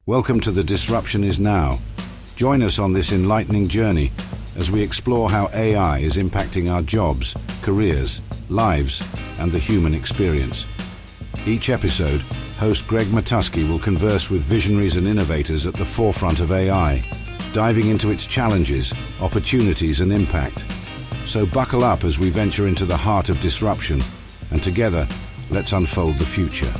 Welcome to The Disruption Is Now. Join us on this enlightening journey as we explore how AI is impacting our jobs, careers, lives, and the human experience. Each episode, host Greg Matusky will converse with visionaries and innovators at the forefront of AI, diving into its challenges, opportunities, and impact. So buckle up as we venture into the heart of disruption, and together, let's unfold the future.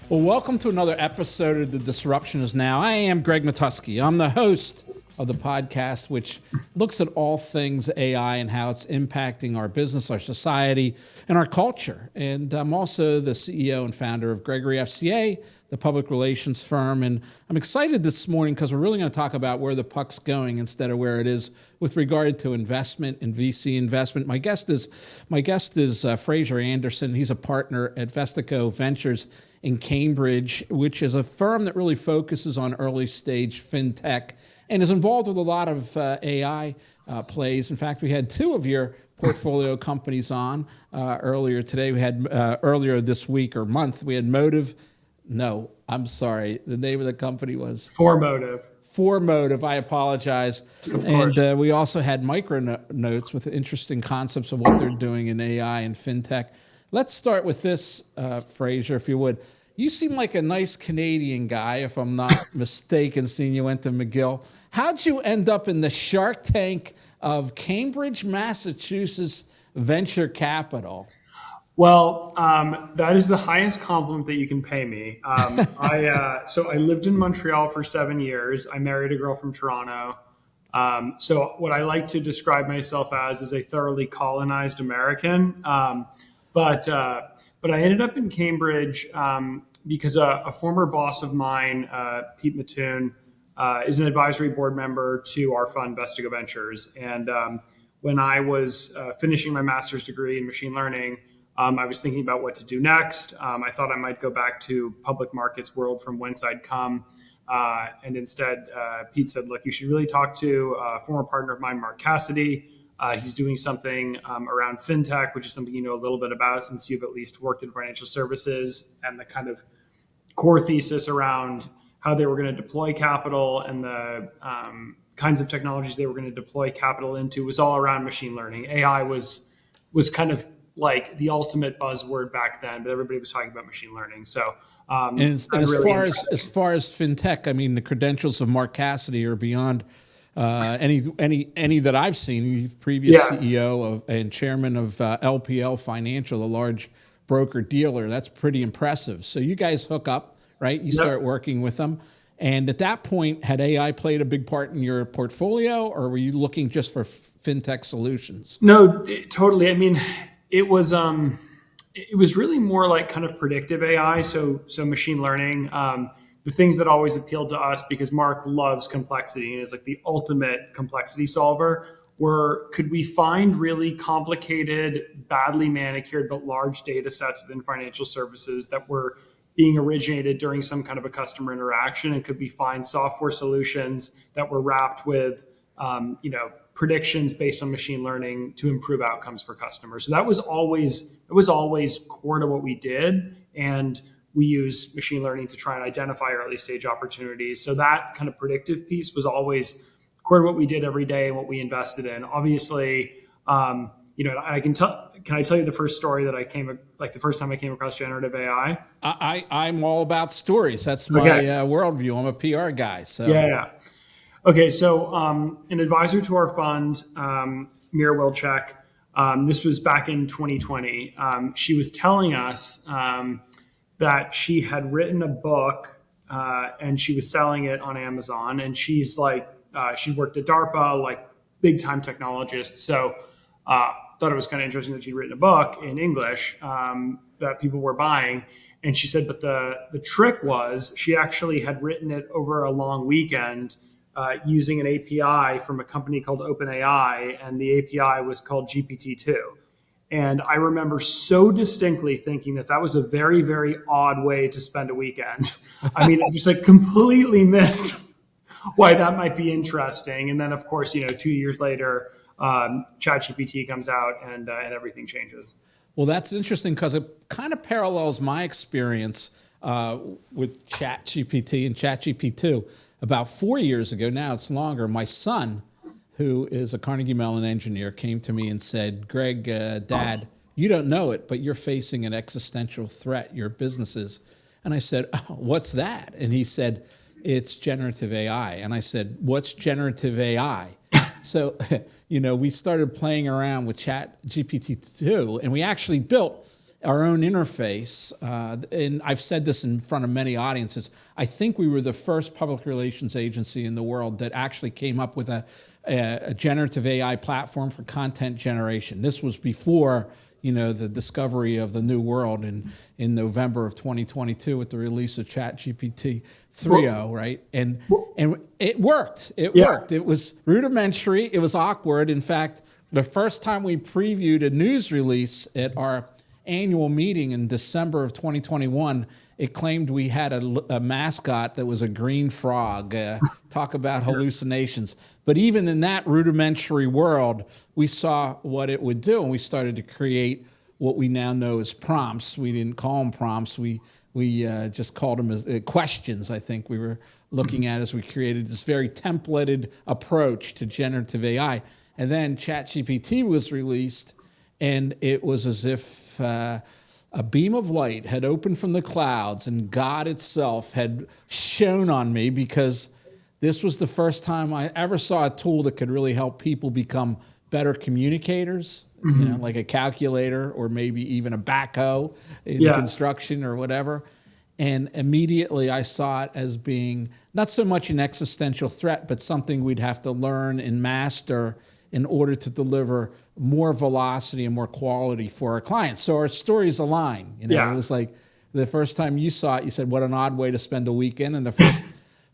Well, welcome to another episode of The Disruption Is Now. I am Greg Matusky. I'm the host of the podcast, which looks at all things AI and how it's impacting our business, our society, and our culture. And I'm also the CEO and founder of Gregory FCA, the public relations firm. And I'm excited this morning because we're really going to talk about where the puck's going instead of where it is with regard to investment and VC investment. My guest is Frazer Anderson. He's a partner at Vestigo Ventures in Cambridge, which is a firm that really focuses on early stage fintech and is involved with a lot of AI plays. In fact, we had two of your portfolio companies on earlier today. We had earlier this week or month, we had Motive. No, I'm sorry. The name of the company was? Motive. I apologize. And we also had Micronotes with interesting concepts of what they're doing in AI and fintech. Let's start with this, Frazer, if you would. You seem like a nice Canadian guy, if I'm not mistaken, seeing you went to McGill. How'd you end up in the Shark Tank of Cambridge, Massachusetts venture capital? Well, that is the highest compliment that you can pay me. So I lived in Montreal for 7 years. I married a girl from Toronto. So what I like to describe myself as is a thoroughly colonized American. But I ended up in Cambridge because a former boss of mine, Pete Mattoon, is an advisory board member to our fund, Vestigo Ventures. And when I was finishing my master's degree in machine learning, I was thinking about what to do next. I thought I might go back to public markets world from whence I'd come. And instead, Pete said, look, you should really talk to a former partner of mine, Mark Cassidy. He's doing something around fintech, which is something you know a little bit about since you've at least worked in financial services, and the kind of core thesis around how they were going to deploy capital and the kinds of technologies they were going to deploy capital into was all around machine learning. AI was kind of like the ultimate buzzword back then, but everybody was talking about machine learning. So, as far as fintech, I mean, the credentials of Mark Cassidy are beyond any that I've seen. Previous CEO and chairman of LPL Financial, a large broker dealer. That's pretty impressive. So you guys hook up, right? You start working with them. And at that point, had AI played a big part in your portfolio, or were you looking just for fintech solutions? No, totally. I mean, it was really more like kind of predictive AI. So machine learning. The things that always appealed to us, because Mark loves complexity and is like the ultimate complexity solver, were could we find really complicated, badly manicured, but large data sets within financial services that were being originated during some kind of a customer interaction? And could we find software solutions that were wrapped with, predictions based on machine learning to improve outcomes for customers? So that was always core to what we did. And we use machine learning to try and identify early stage opportunities. So that kind of predictive piece was always core to what we did every day and what we invested in. Obviously, can I tell you the first story that the first time I came across generative AI? I'm all about stories. That's my worldview. I'm a PR guy. So yeah. Okay, so an advisor to our fund, Mira Wilczek, this was back in 2020. She was telling us that she had written a book and she was selling it on Amazon. And she's like, she worked at DARPA, like big time technologist. So thought it was kind of interesting that she'd written a book in English that people were buying. And she said, but the trick was she actually had written it over a long weekend using an API from a company called OpenAI. And the API was called GPT-2. And I remember so distinctly thinking that was a very, very odd way to spend a weekend. I mean, I just like completely missed why that might be interesting. And then, of course, 2 years later, ChatGPT comes out and everything changes. Well, that's interesting because it kind of parallels my experience with ChatGPT and ChatGPT-2 about 4 years ago. Now it's longer. My son, who is a Carnegie Mellon engineer, came to me and said, Greg, Dad, you don't know it, but you're facing an existential threat, your businesses. And I said, oh, what's that? And he said, it's generative AI. And I said, what's generative AI? So, we started playing around with ChatGPT-2, and we actually built our own interface. And I've said this in front of many audiences. I think we were the first public relations agency in the world that actually came up with a generative AI platform for content generation. This was before the discovery of the new world in November of 2022 with the release of ChatGPT 3.0, right? And it worked. It worked. It was rudimentary. It was awkward. In fact, the first time we previewed a news release at our annual meeting in December of 2021, it claimed we had a mascot that was a green frog. Talk about hallucinations. But even in that rudimentary world, we saw what it would do, and we started to create what we now know as prompts. We didn't call them prompts. We just called them as questions, I think we were looking at as we created this very templated approach to generative AI. And then ChatGPT was released, and it was as if a beam of light had opened from the clouds and God itself had shone on me, because this was the first time I ever saw a tool that could really help people become better communicators, like a calculator or maybe even a backhoe in construction or whatever. And immediately I saw it as being not so much an existential threat, but something we'd have to learn and master in order to deliver more velocity and more quality for our clients. So our stories align. It was like the first time you saw it, you said, what an odd way to spend a weekend. And the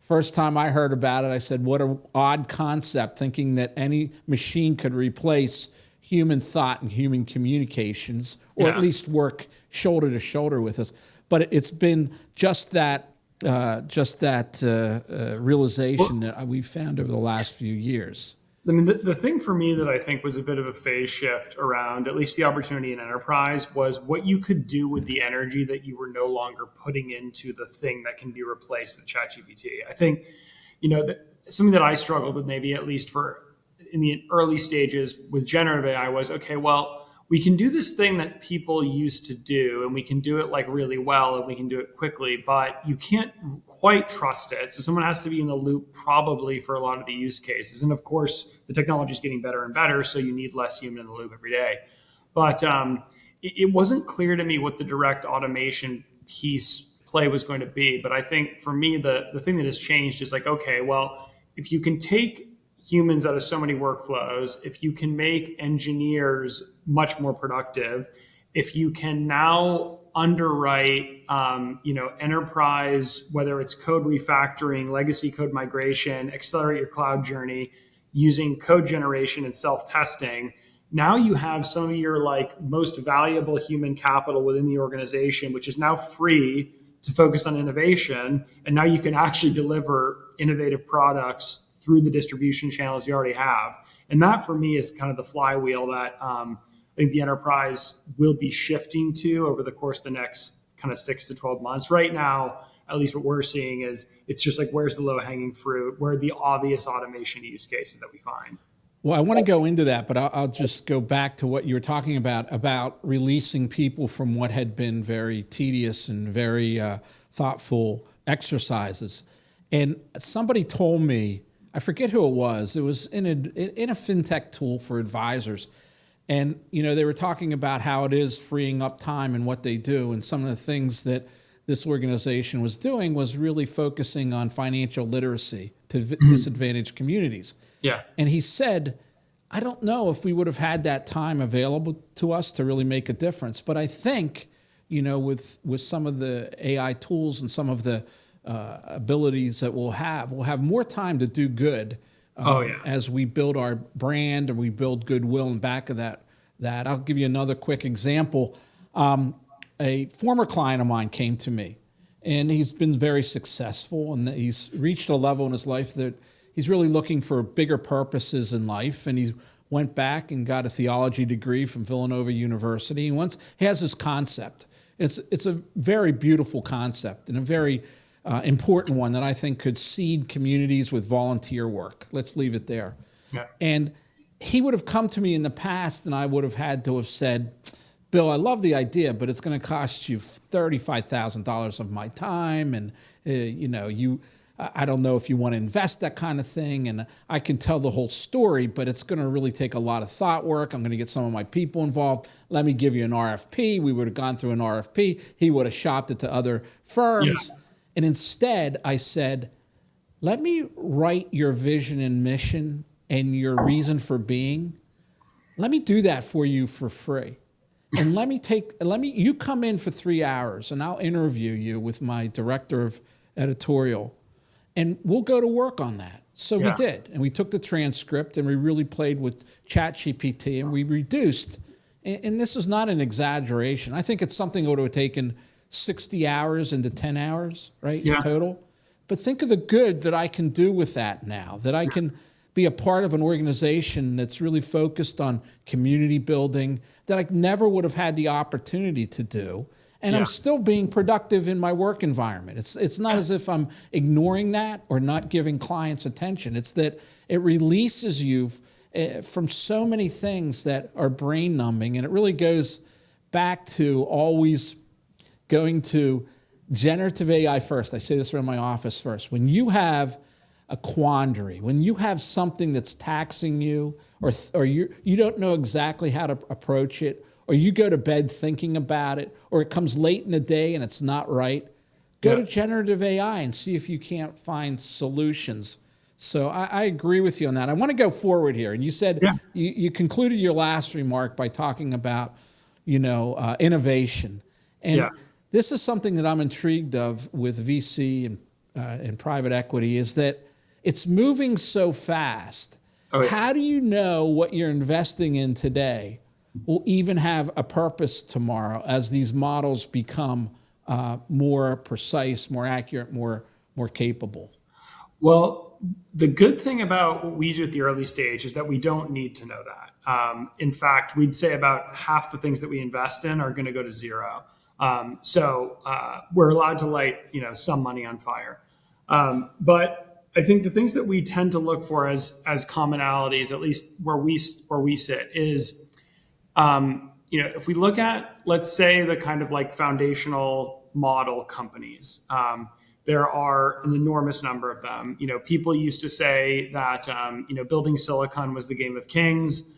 first time I heard about it, I said, what an odd concept, thinking that any machine could replace human thought and human communications, or at least work shoulder to shoulder with us. But it's been just that realization that we've found over the last few years. I mean, the thing for me that I think was a bit of a phase shift around at least the opportunity in enterprise was what you could do with the energy that you were no longer putting into the thing that can be replaced with ChatGPT. I think, something that I struggled with maybe at least in the early stages with generative AI was, okay, well, we can do this thing that people used to do, and we can do it like really well, and we can do it quickly, but you can't quite trust it. So someone has to be in the loop probably for a lot of the use cases. And of course, the technology is getting better and better, so you need less human in the loop every day. But it wasn't clear to me what the direct automation play was going to be. But I think for me, the thing that has changed is like, okay, well, if you can take humans out of so many workflows, if you can make engineers much more productive, if you can now underwrite, enterprise, whether it's code refactoring, legacy code migration, accelerate your cloud journey using code generation and self-testing, now you have some of your most valuable human capital within the organization, which is now free to focus on innovation. And now you can actually deliver innovative products through the distribution channels you already have. And that for me is kind of the flywheel that I think the enterprise will be shifting to over the course of the next kind of 6 to 12 months. Right now, at least what we're seeing is it's just like, where's the low hanging fruit? Where are the obvious automation use cases that we find? Well, I want to go into that, but I'll just go back to what you were talking about releasing people from what had been very tedious and very thoughtful exercises. And somebody told me, I forget who it was in a fintech tool for advisors. And, they were talking about how it is freeing up time and what they do. And some of the things that this organization was doing was really focusing on financial literacy to disadvantaged communities. Yeah. And he said, I don't know if we would have had that time available to us to really make a difference. But I think, with some of the AI tools and some of the abilities that we'll have more time to do good as we build our brand and we build goodwill in back of that. I'll give you another quick example. A former client of mine came to me, and he's been very successful, and he's reached a level in his life that he's really looking for bigger purposes in life. And he went back and got a theology degree from Villanova University. He has this concept. It's a very beautiful concept and a very important one that I think could seed communities with volunteer work. Let's leave it there. Yeah. And he would have come to me in the past and I would have had to have said, Bill, I love the idea, but it's going to cost you $35,000 of my time. And, I don't know if you want to invest that kind of thing. And I can tell the whole story, but it's going to really take a lot of thought work. I'm going to get some of my people involved. Let me give you an RFP. We would have gone through an RFP. He would have shopped it to other firms. Yeah. And instead, I said, let me write your vision and mission and your reason for being. Let me do that for you for free. And you come in for 3 hours and I'll interview you with my director of editorial and we'll go to work on that. So we did. And we took the transcript and we really played with ChatGPT and we reduced, and this is not an exaggeration. I think it's something that would have taken 60 hours into 10 hours, right, in total. But think of the good that I can do with that now, that I can be a part of an organization that's really focused on community building that I never would have had the opportunity to do. And I'm still being productive in my work environment. It's not as if I'm ignoring that or not giving clients attention. It's that it releases you from so many things that are brain numbing. And it really goes back to always going to generative AI first. I say this around my office first. When you have a quandary, when you have something that's taxing you or you don't know exactly how to approach it, or you go to bed thinking about it, or it comes late in the day and it's not right, go to generative AI and see if you can't find solutions. So I agree with you on that. I want to go forward here. And you said you concluded your last remark by talking about, innovation. And this is something that I'm intrigued of with VC and private equity is that it's moving so fast. How do you know what you're investing in today will even have a purpose tomorrow as these models become more precise, more accurate, more capable? Well, the good thing about what we do at the early stage is that we don't need to know that. In fact, we'd say about half the things that we invest in are going to go to zero. So we're allowed to light, some money on fire. But I think the things that we tend to look for as commonalities, at least where we sit, is if we look at, let's say, the kind of like foundational model companies, there are an enormous number of them. People used to say that, building silicon was the game of kings.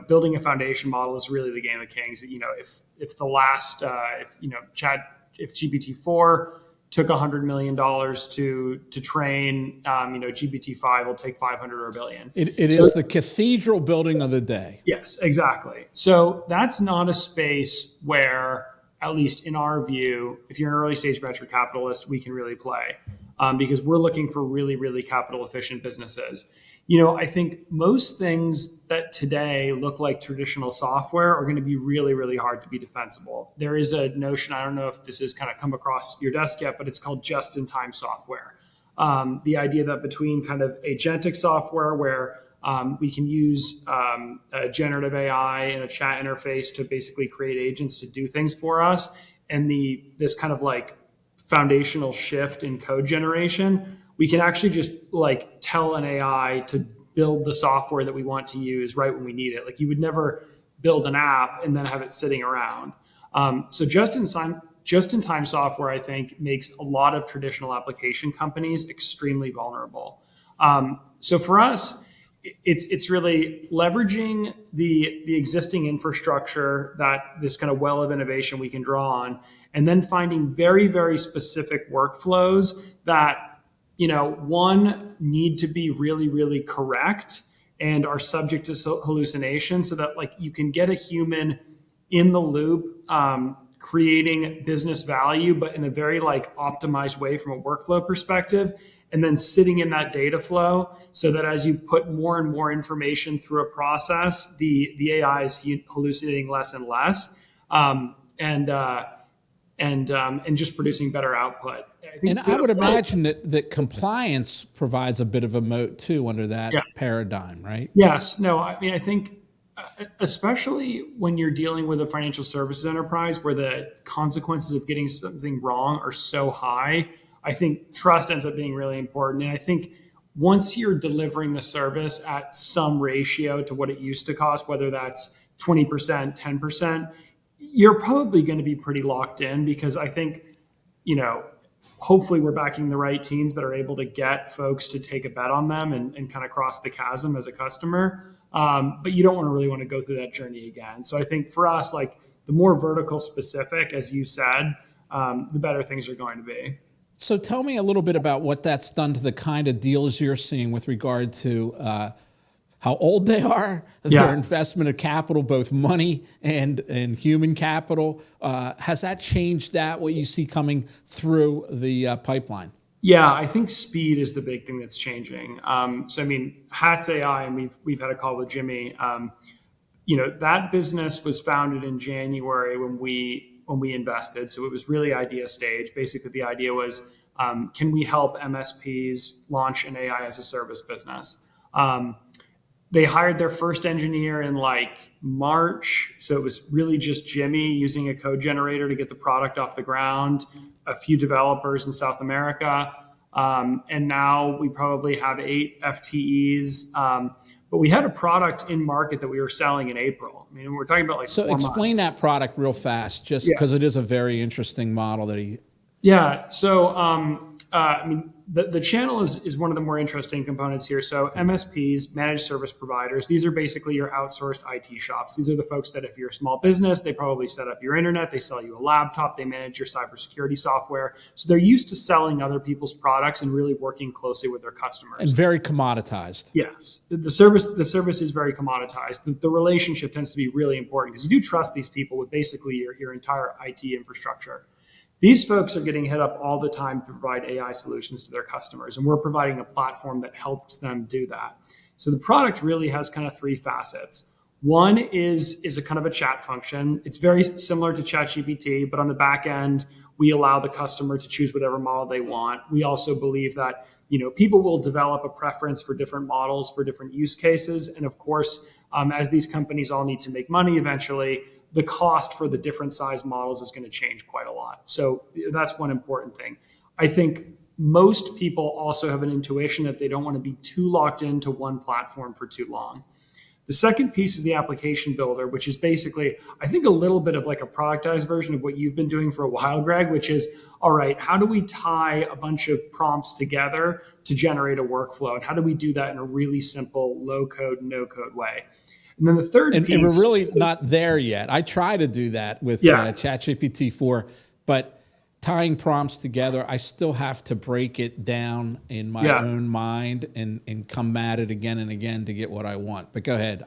Building a foundation model is really the game of kings. If the last, if GPT-4 took $100 million to train, GPT-5 will take 500 or $1 billion. It is the cathedral building of the day. Yes, exactly. So that's not a space where, at least in our view, if you're an early stage venture capitalist, we can really play because we're looking for really, really capital efficient businesses. I think most things that today look like traditional software are going to be really, really hard to be defensible. There is a notion, I don't know if this has kind of come across your desk yet, but it's called just-in-time software. The idea that between kind of agentic software where we can use generative AI and a chat interface to basically create agents to do things for us, and this kind of like foundational shift in code generation, we can actually just like tell an AI to build the software that we want to use right when we need it. Like you would never build an app and then have it sitting around. So just-in-time software, I think, makes a lot of traditional application companies extremely vulnerable. So for us, it's really leveraging the existing infrastructure, that this kind of well of innovation we can draw on, and then finding very, very specific workflows that one, need to be really, really correct and are subject to hallucination so that like you can get a human in the loop, creating business value, but in a very like optimized way from a workflow perspective, and then sitting in that data flow so that as you put more and more information through a process, the AI is hallucinating less and less, and just producing better output. I would imagine that compliance provides a bit of a moat too under that paradigm, right? Yes. No, I mean, I think especially when you're dealing with a financial services enterprise where the consequences of getting something wrong are so high. I think trust ends up being really important. And I think once you're delivering the service at some ratio to what it used to cost, whether that's 20%, 10%, you're probably going to be pretty locked in, because I think, hopefully we're backing the right teams that are able to get folks to take a bet on them and kind of cross the chasm as a customer. But you don't really want to go through that journey again. So I think for us, like the more vertical specific, as you said, the better things are going to be. So tell me a little bit about what that's done to the kind of deals you're seeing with regard to how old they are, their investment of capital, both money and human capital. Has that changed what you see coming through the pipeline? Yeah, I think speed is the big thing that's changing. Hats AI, and we've had a call with Jimmy. That business was founded in January when we invested. So it was really idea stage. Basically, the idea was, can we help MSPs launch an AI as a service business? They hired their first engineer in like March. So it was really just Jimmy using a code generator to get the product off the ground, a few developers in South America. And now we probably have 8 FTEs. But we had a product in market that we were selling in April. I mean, we're talking about like 4 months. So explain that product real fast, just because it is a very interesting model that he... Yeah. So, the channel is one of the more interesting components here. So MSPs, managed service providers, these are basically your outsourced IT shops. These are the folks that if you're a small business, they probably set up your internet, they sell you a laptop, they manage your cybersecurity software. So they're used to selling other people's products and really working closely with their customers. And very commoditized. Yes. The service is very commoditized. The relationship tends to be really important because you do trust these people with basically your entire IT infrastructure. These folks are getting hit up all the time to provide AI solutions to their customers, and we're providing a platform that helps them do that. So the product really has kind of 3 facets. One is a kind of a chat function. It's very similar to ChatGPT, but on the back end, we allow the customer to choose whatever model they want. We also believe that people will develop a preference for different models for different use cases, and of course, as these companies all need to make money eventually, the cost for the different size models is going to change quite a lot. So that's one important thing. I think most people also have an intuition that they don't want to be too locked into one platform for too long. The second piece is the application builder, which is basically, I think, a little bit of like a productized version of what you've been doing for a while, Greg, which is, all right, how do we tie a bunch of prompts together to generate a workflow? And how do we do that in a really simple, low code, no code way? And then the third piece... And we're really not there yet. I try to do that with ChatGPT 4, but tying prompts together, I still have to break it down in my own mind and come at it again and again to get what I want. But go ahead.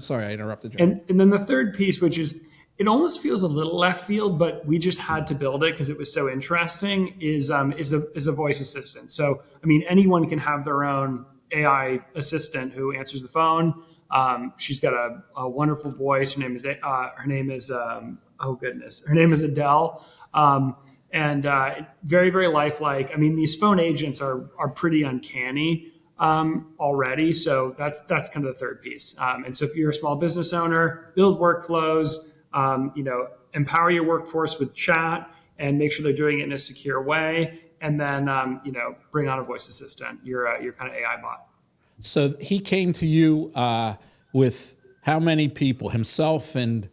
Sorry, I interrupted you. And then the third piece, which is, it almost feels a little left field, but we just had to build it because it was so interesting, is a voice assistant. So, anyone can have their own AI assistant who answers the phone. She's got a wonderful voice. Her name is Adele. And very, very lifelike. These phone agents are pretty uncanny already. So that's kind of the third piece. And so if you're a small business owner, build workflows, empower your workforce with chat and make sure they're doing it in a secure way. And then, bring on a voice assistant, your kind of AI bot. So he came to you with how many people? Himself and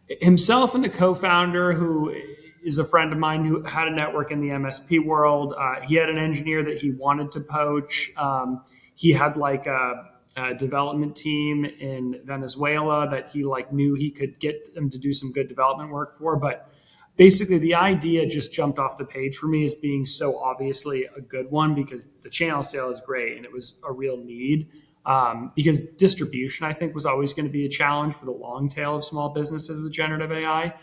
the co-founder, who is a friend of mine who had a network in the MSP world. He had an engineer that he wanted to poach. He had like a development team in Venezuela that he knew he could get them to do some good development work for. But basically, the idea just jumped off the page for me as being so obviously a good one, because the channel sale is great and it was a real need. Because distribution, I think, was always going to be a challenge for the long tail of small businesses with generative AI.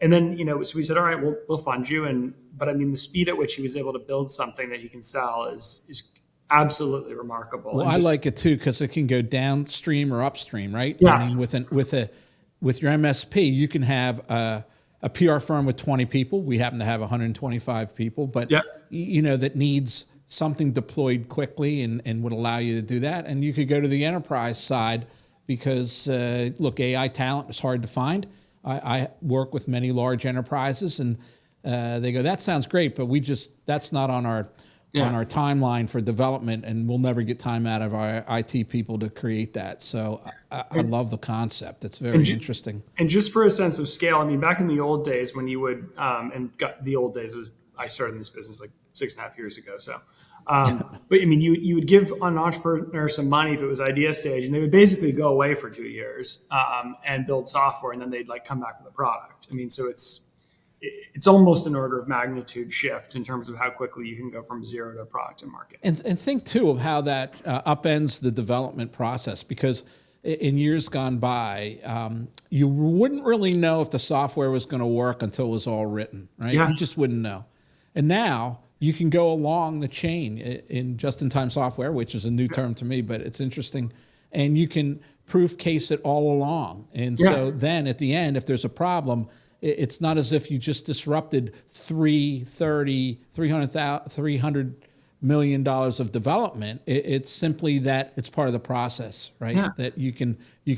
And then, so we said, all right, we'll fund you. But the speed at which he was able to build something that he can sell is absolutely remarkable. Well, I like it too, because it can go downstream or upstream, right? Yeah. With your MSP, you can have a PR firm with 20 people. We happen to have 125 people, but that needs something deployed quickly and would allow you to do that. And you could go to the enterprise side because look, AI talent is hard to find. I work with many large enterprises, and they go, "That sounds great, but that's not on our timeline for development, and we'll never get time out of our IT people to create that." So I love the concept. It's very interesting. And just for a sense of scale, I mean, back in the old days when you would, I started in this business like 6.5 years ago. So, but I mean, you would give an entrepreneur some money if it was idea stage, and they would basically go away for 2 years and build software, and then they'd like come back with a product. I mean, so it's almost an order of magnitude shift in terms of how quickly you can go from zero to product and market. And think too of how that upends the development process, because in years gone by, you wouldn't really know if the software was going to work until it was all written, right? Yeah. You just wouldn't know. And now you can go along the chain in just-in-time software, which is a new term to me, but it's interesting. And you can proof case it all along. And so then at the end, if there's a problem, it's not as if you just disrupted $300 million of development. It's simply that it's part of the process, right? Yeah. That you can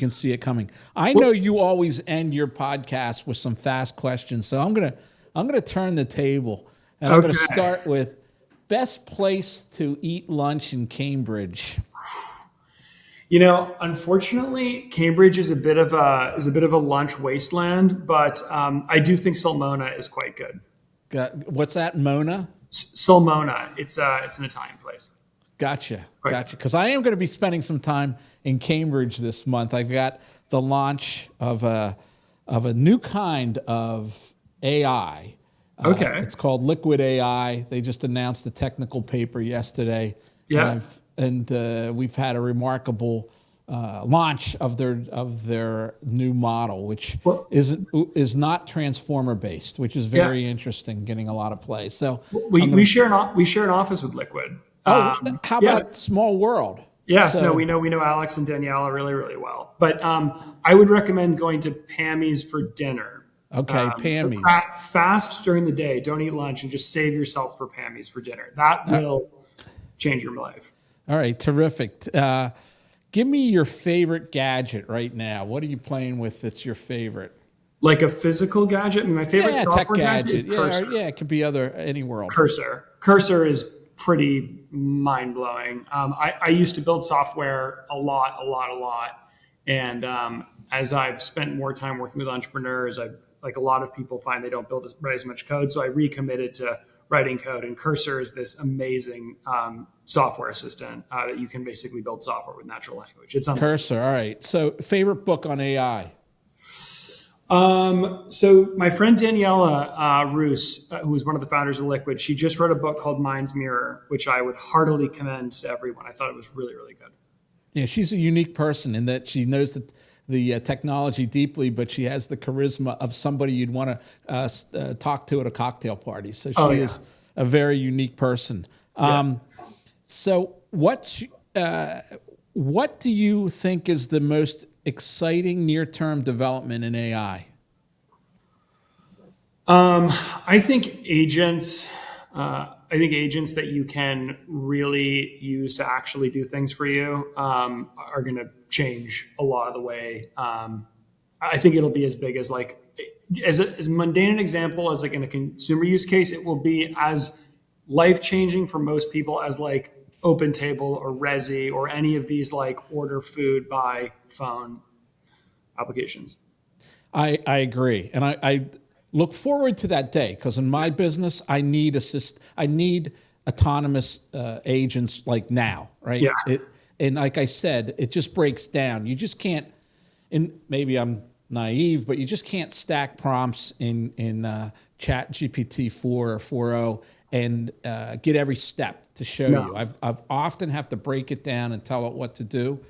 see it coming. I know you always end your podcast with some fast questions, so I'm gonna turn the table, and I'm gonna start with best place to eat lunch in Cambridge. You know, unfortunately, Cambridge is a bit of a lunch wasteland, but I do think Salmona is quite good. What's that, Mona? Salmona. It's an Italian place. Gotcha. Because I am going to be spending some time in Cambridge this month. I've got the launch of a new kind of AI. Okay. It's called Liquid AI. They just announced the technical paper yesterday. Yeah. And we've had a remarkable launch of their new model, which is not transformer based, which is very interesting, getting a lot of play. So we share an office with Liquid. How about Small World? Yes, so, we know Alex and Daniela really, really well. But I would recommend going to Pammy's for dinner. Okay, Pammy's. Fast during the day. Don't eat lunch, and just save yourself for Pammy's for dinner. That will change your life. All right, terrific. Give me your favorite gadget right now. What are you playing with that's your favorite? Like a physical gadget? I mean, my favorite software gadget is Cursor. It could be any world. Cursor is pretty mind-blowing. I used to build software a lot. And as I've spent more time working with entrepreneurs, like a lot of people find they don't write as much code. So I recommitted to writing code. And Cursor is this amazing software assistant that you can basically build software with natural language. It's Cursor. All right. So favorite book on AI? So my friend Daniela Roos, who was one of the founders of Liquid, she just wrote a book called Mind's Mirror, which I would heartily commend to everyone. I thought it was really, really good. Yeah, she's a unique person in that she knows the technology deeply, but she has the charisma of somebody you'd want to talk to at a cocktail party. So she is a very unique person. So what do you think is the most exciting near-term development in AI? I think agents that you can really use to actually do things for you are going to change a lot of the way. I think it'll be as big as as mundane an example as in a consumer use case. It will be as life-changing for most people as OpenTable or Resi or any of these order food by phone applications. I agree. And I look forward to that day, because in my business, I need autonomous agents now, right? Yeah. And like I said, it just breaks down. You just can't, and maybe I'm naive, but you just can't stack prompts in Chat GPT 4 or 4.0 and get every step to show you. I've often have to break it down and tell it what to do.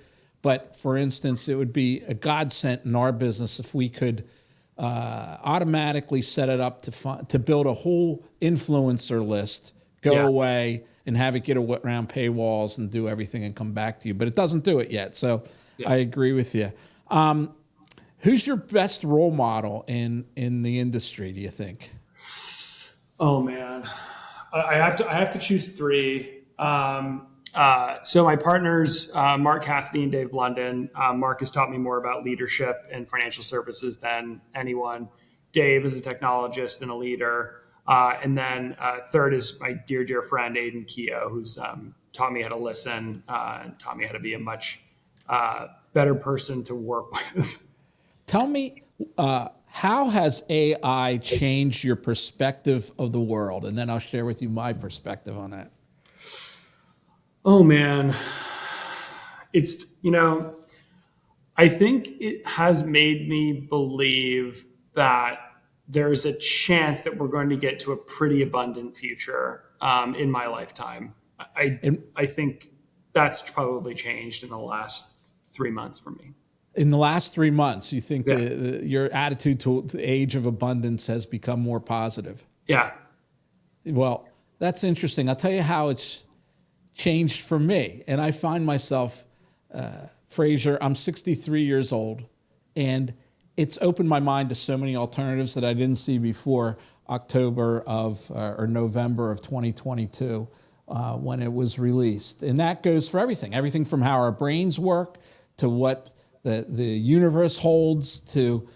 But for instance, it would be a godsend in our business if we could automatically set it up to build a whole influencer list, go away and have it get around paywalls and do everything and come back to you. But it doesn't do it yet. So I agree with you. Who's your best role model in the industry, do you think? Oh man, I have to choose three. So my partners, Mark Cassidy and Dave London. Mark has taught me more about leadership and financial services than anyone. Dave is a technologist and a leader. And then third is my dear, dear friend, Aiden Keogh, who's taught me how to listen and taught me how to be a much better person to work with. Tell me, how has AI changed your perspective of the world? And then I'll share with you my perspective on that. Oh, man. It's, I think it has made me believe that there's a chance that we're going to get to a pretty abundant future in my lifetime. I think that's probably changed in the last 3 months for me. In the last 3 months, you think your attitude to the age of abundance has become more positive? Yeah. Well, that's interesting. I'll tell you how it's changed for me. And I find myself, Frazer, I'm 63 years old, and it's opened my mind to so many alternatives that I didn't see before October or November of 2022 when it was released. And that goes for everything from how our brains work to what the universe holds to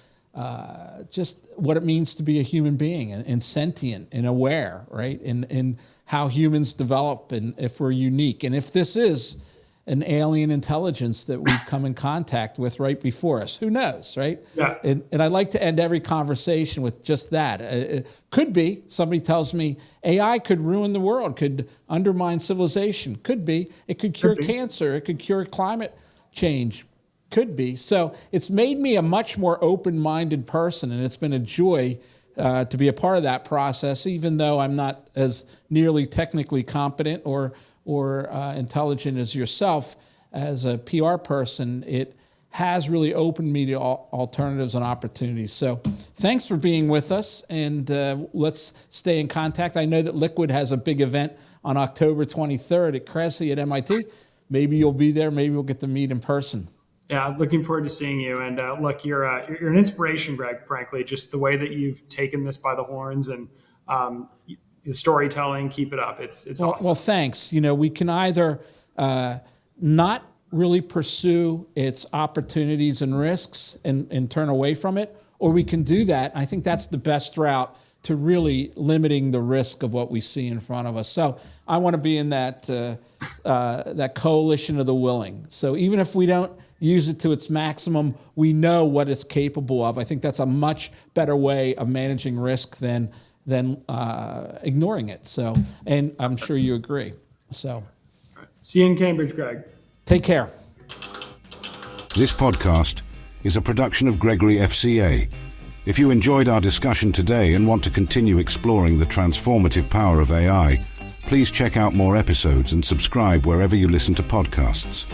just what it means to be a human being and sentient and aware, right? And how humans develop and if we're unique. And if this is an alien intelligence that we've come in contact with right before us, who knows, right? Yeah. And I like to end every conversation with just that. It could be, somebody tells me AI could ruin the world, could undermine civilization. Could be. It could cure cancer. It could cure climate change. Could be. So it's made me a much more open-minded person, and it's been a joy to be a part of that process, even though I'm not as nearly technically competent or intelligent as yourself. As a PR person, it has really opened me to alternatives and opportunities. So thanks for being with us, and let's stay in contact. I know that Liquid has a big event on October 23rd at Cressy at MIT. Maybe you'll be there. Maybe we'll get to meet in person. Yeah, I'm looking forward to seeing you. And look, you're an inspiration, Greg, frankly, just the way that you've taken this by the horns and the storytelling, keep it up. It's awesome. Well, thanks. We can either not really pursue its opportunities and risks and turn away from it, or we can do that. I think that's the best route to really limiting the risk of what we see in front of us. So I want to be in that coalition of the willing. So even if we don't use it to its maximum, we know what it's capable of. I think that's a much better way of managing risk than ignoring it. So, and I'm sure you agree. So, see you in Cambridge, Greg. Take care. This podcast is a production of Gregory FCA. If you enjoyed our discussion today and want to continue exploring the transformative power of AI, please check out more episodes and subscribe wherever you listen to podcasts.